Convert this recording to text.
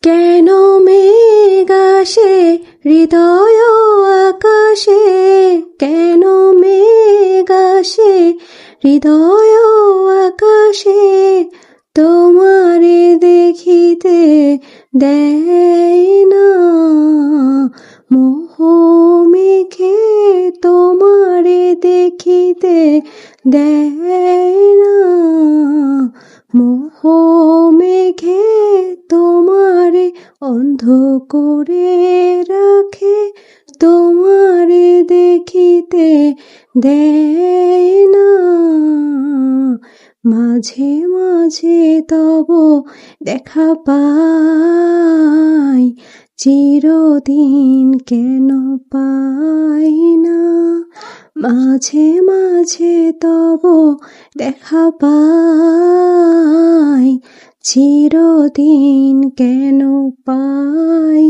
কেন মেঘ আসে হৃদয় আকাশে, কেন মেঘ আসে হৃদয় আকাশে, তোমারে দেখিতে দেয় না মোহ মেঘে, তোমারে দেখিতে দেয় না মোহ মেঘে, তোমারে অন্ধ করে রাখে, তোমারে দেখিতে দেয় না। মাঝে মাঝে তব দেখা পাই, চিরদিন কেন পাই না। মাঝে মাঝে তব দেখা পাই, চিরদিন কেন পাই